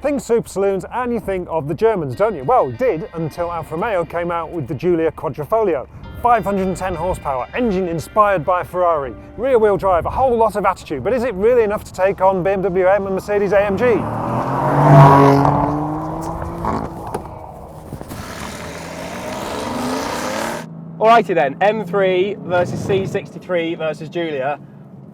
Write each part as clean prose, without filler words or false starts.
think super saloons and you think of the Germans, don't you? Well, did until Alfa Romeo came out with the Giulia Quadrifoglio. 510 horsepower, engine inspired by Ferrari, rear wheel drive, a whole lot of attitude, but is it really enough to take on BMW M and Mercedes-AMG? Alrighty then, M3 versus C63 versus Giulia.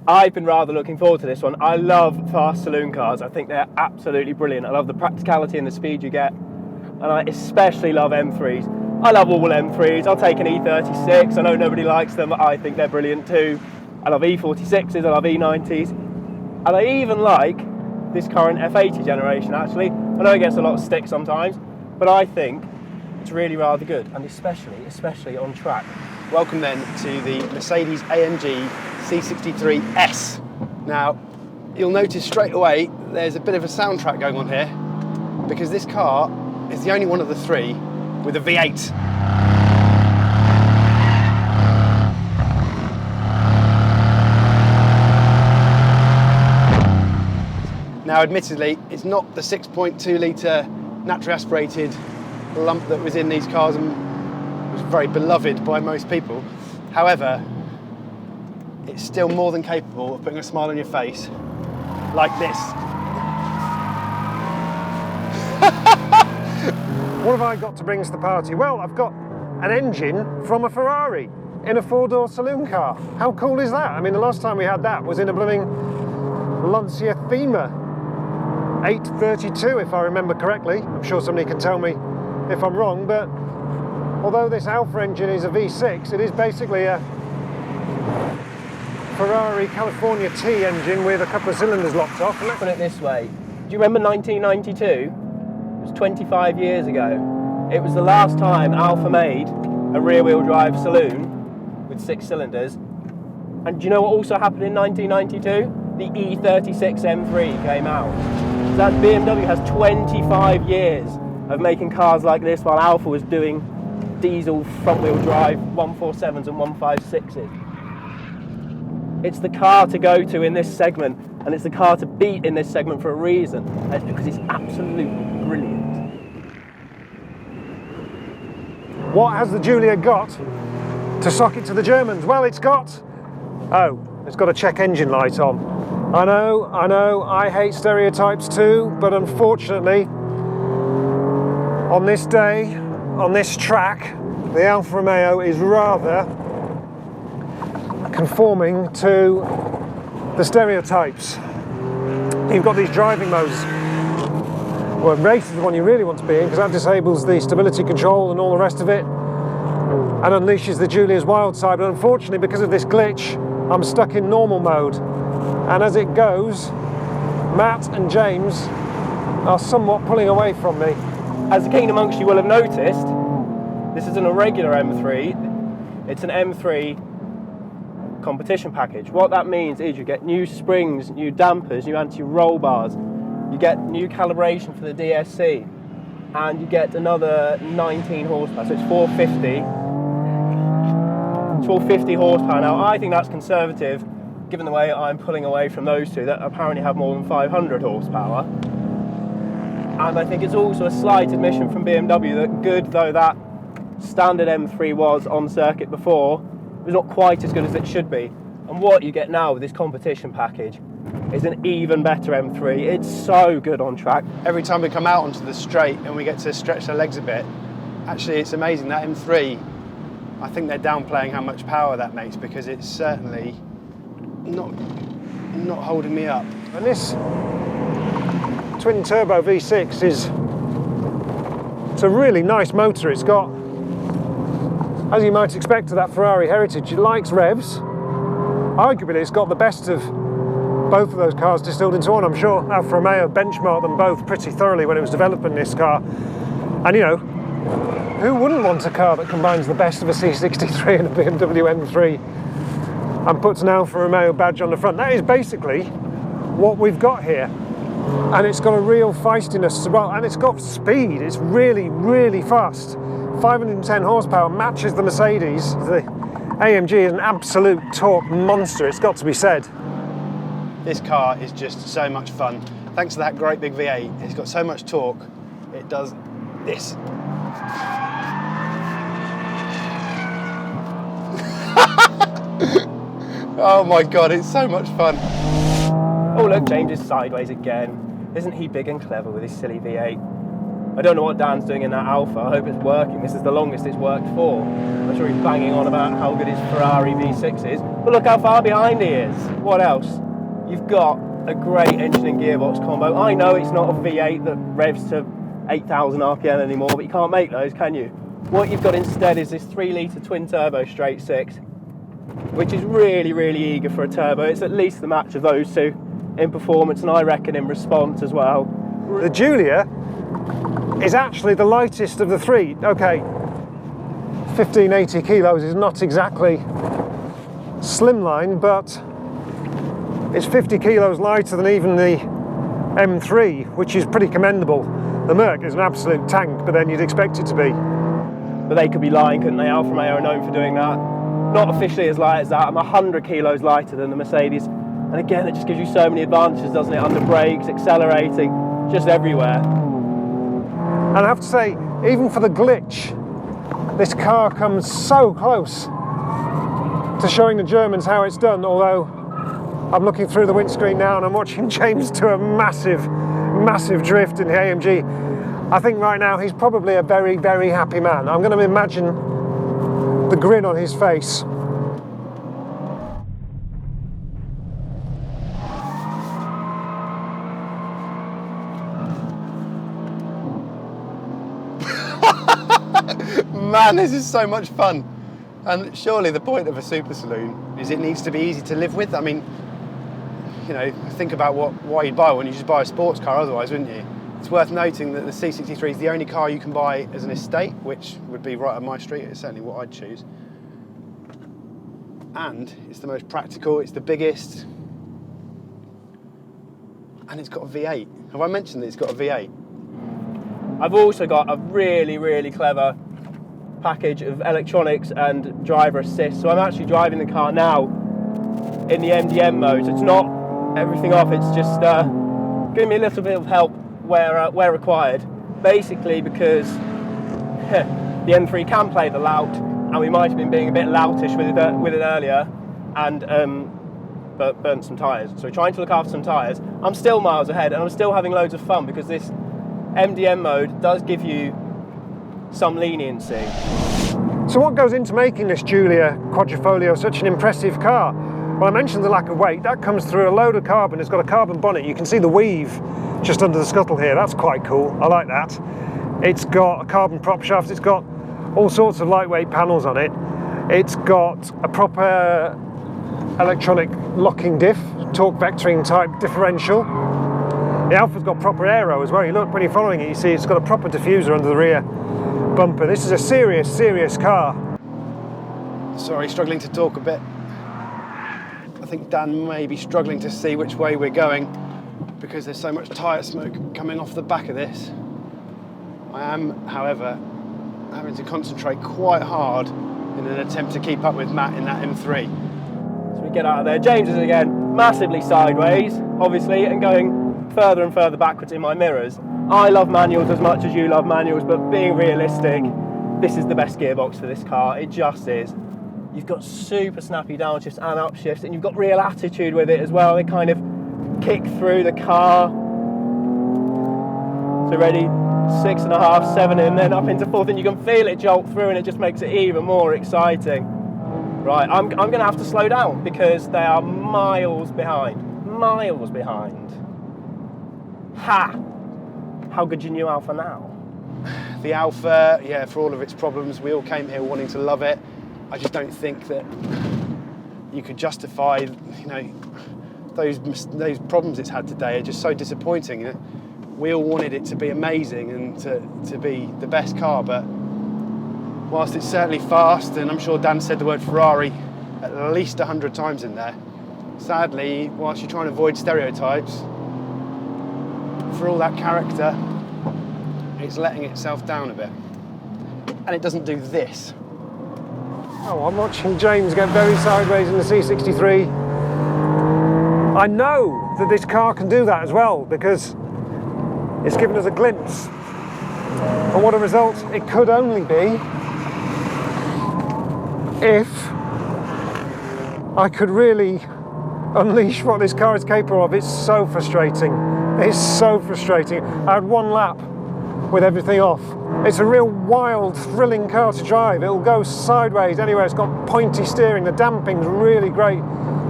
I've been rather looking forward to this one. I love fast saloon cars. I think they're absolutely brilliant. I love the practicality and the speed you get. And I especially love M3s. I love all M3s. I'll take an E36. I know nobody likes them, but I think they're brilliant too. I love E46s, I love E90s. And I even like this current F80 generation actually. I know it gets a lot of stick sometimes, but I think it's really rather good, and especially on track. Welcome then to the Mercedes-AMG C63 S. Now, you'll notice straight away there's a bit of a soundtrack going on here because this car is the only one of the three with a V8. Now, admittedly, it's not the 6.2 litre naturally aspirated lump that was in these cars and was very beloved by most people. However, it's still more than capable of putting a smile on your face like this. What have I got to bring to the party? Well, I've got an engine from a Ferrari in a four-door saloon car. How cool is that? I mean, the last time we had that was in a blooming Lancia Thema 832, if I remember correctly. I'm sure somebody can tell me if I'm wrong, but although this Alfa engine is a V6, it is basically a Ferrari California T engine with a couple of cylinders locked off. Let's put it this way. Do you remember 1992? It was 25 years ago. It was the last time Alfa made a rear-wheel drive saloon with 6 cylinders. And do you know what also happened in 1992? The E36 M3 came out. So that BMW has 25 years of making cars like this while Alfa was doing diesel front-wheel drive 147s and 156s. It's the car to go to in this segment, and it's the car to beat in this segment for a reason. And it's because it's absolutely brilliant. What has the Giulia got to sock it to the Germans? Well, it's got a check engine light on. I know, I hate stereotypes too, but unfortunately, on this day, on this track, the Alfa Romeo is rather conforming to the stereotypes. You've got these driving modes. Well, race is the one you really want to be in because that disables the stability control and all the rest of it and unleashes the Giulia's wild side. But unfortunately, because of this glitch, I'm stuck in normal mode. And as it goes, Matt and James are somewhat pulling away from me. As the keen amongst you will have noticed, this isn't a regular M3, it's an M3 competition package. What that means is you get new springs, new dampers, new anti-roll bars, you get new calibration for the DSC, and you get another 19 horsepower, so it's 450. It's 450 horsepower. Now, I think that's conservative, given the way I'm pulling away from those two that apparently have more than 500 horsepower. And I think it's also a slight admission from BMW that good though that standard M3 was on circuit before, it was not quite as good as it should be. And what you get now with this competition package is an even better M3. It's so good on track. Every time we come out onto the straight and we get to stretch our legs a bit, actually it's amazing, that M3, I think they're downplaying how much power that makes because it's certainly not holding me up. And this twin turbo V6 it's a really nice motor. It's got, as you might expect of that Ferrari heritage, it likes revs. Arguably it's got the best of both of those cars distilled into one. I'm sure Alfa Romeo benchmarked them both pretty thoroughly when it was developing this car. And you know, who wouldn't want a car that combines the best of a C63 and a BMW M3 and puts an Alfa Romeo badge on the front? That is basically what we've got here. And it's got a real feistiness as well, and it's got speed. It's really, really fast. 510 horsepower matches the Mercedes. The AMG is an absolute torque monster, it's got to be said. This car is just so much fun. thanks to that great big V8, it's got so much torque, it does this. Oh my God, it's so much fun. Oh look, James is sideways again. Isn't he big and clever with his silly V8? I don't know what Dan's doing in that Alfa. I hope it's working. This is the longest it's worked for. I'm sure he's banging on about how good his Ferrari V6 is. But look how far behind he is. What else? You've got a great engine and gearbox combo. I know it's not a V8 that revs to 8,000 RPM anymore, but you can't make those, can you? What you've got instead is this 3-litre twin-turbo straight six, which is really, really eager for a turbo. It's at least the match of those two in performance, and I reckon in response as well. The Giulia is actually the lightest of the three. Okay, 1580 kilos is not exactly slimline, but it's 50 kilos lighter than even the M3, which is pretty commendable. The Merc is an absolute tank, but then you'd expect it to be. But they could be lying, couldn't they? Alfa Romeo are known for doing that. Not officially as light as that. I'm 100 kilos lighter than the Mercedes. And again, it just gives you so many advantages, doesn't it? Under brakes, accelerating, just everywhere. And I have to say, even for the glitch, this car comes so close to showing the Germans how it's done, although I'm looking through the windscreen now and I'm watching James do a massive, massive drift in the AMG. I think right now he's probably a very, very happy man. I'm going to imagine the grin on his face. Man, this is so much fun. And surely the point of a super saloon is it needs to be easy to live with. I mean, you know, think about why you'd buy one. You just buy a sports car otherwise, wouldn't you? It's worth noting that the C63 is the only car you can buy as an estate, which would be right on my street. It's certainly what I'd choose. And it's the most practical, it's the biggest, and it's got a V8. Have I mentioned that it's got a V8? I've also got a really, really clever package of electronics and driver assist. So I'm actually driving the car now in the MDM mode. So it's not everything off, it's just giving me a little bit of help where required. Basically because the M3 can play the lout, and we might have been being a bit loutish with it earlier, and burnt some tyres. So trying to look after some tyres. I'm still miles ahead, and I'm still having loads of fun because this MDM mode does give you some leniency. So what goes into making this Giulia Quadrifoglio such an impressive car? Well, I mentioned the lack of weight. That comes through a load of carbon. It's got a carbon bonnet. You can see the weave just under the scuttle here. That's quite cool. I like that. It's got a carbon prop shaft. It's got all sorts of lightweight panels on it. It's got a proper electronic locking diff, torque vectoring type differential. The Alfa's got proper aero as well. You look, when you're following it, you see it's got a proper diffuser under the rear bumper. This is a serious, serious car. Sorry, struggling to talk a bit. I think Dan may be struggling to see which way we're going because there's so much tyre smoke coming off the back of this. I am, however, having to concentrate quite hard in an attempt to keep up with Matt in that M3. So we get out of there. James is again massively sideways, obviously, and going further and further backwards in my mirrors. I love manuals as much as you love manuals, but being realistic, this is the best gearbox for this car. It just is. You've got super snappy downshifts and upshifts, and you've got real attitude with it as well. They kind of kick through the car. So ready, 6.5, 7, and then up into 4th, and you can feel it jolt through, and it just makes it even more exciting. Right, I'm going to have to slow down because they are miles behind. Miles behind. Ha! How good's your new Alfa now? The Alfa, yeah, for all of its problems, we all came here wanting to love it. I just don't think that you could justify, you know, those problems it's had today are just so disappointing. We all wanted it to be amazing and to be the best car, but whilst it's certainly fast, and I'm sure Dan said the word Ferrari at least 100 times in there, sadly, whilst you're trying to avoid stereotypes, for all that character, it's letting itself down a bit. And it doesn't do this. Oh, I'm watching James get very sideways in the C63. I know that this car can do that as well, because it's given us a glimpse. And what a result it could only be if I could really unleash what this car is capable of. It's so frustrating. It's so frustrating. I had one lap with everything off. It's a real wild, thrilling car to drive. It'll go sideways anywhere. It's got pointy steering. The damping's really great.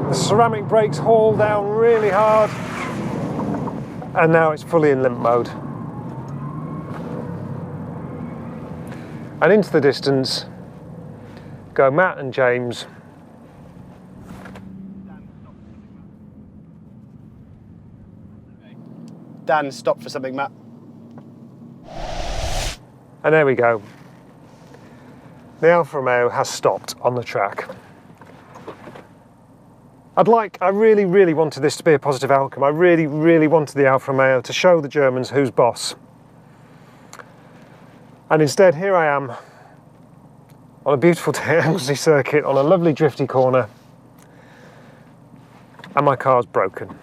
The ceramic brakes haul down really hard. And now it's fully in limp mode. And into the distance go Matt and James. Dan, stop for something, Matt. And there we go. The Alfa Romeo has stopped on the track. I really, really wanted this to be a positive outcome. I really, really wanted the Alfa Romeo to show the Germans who's boss. And instead, here I am on a beautiful day at Anglesey Circuit on a lovely drifty corner, and my car's broken.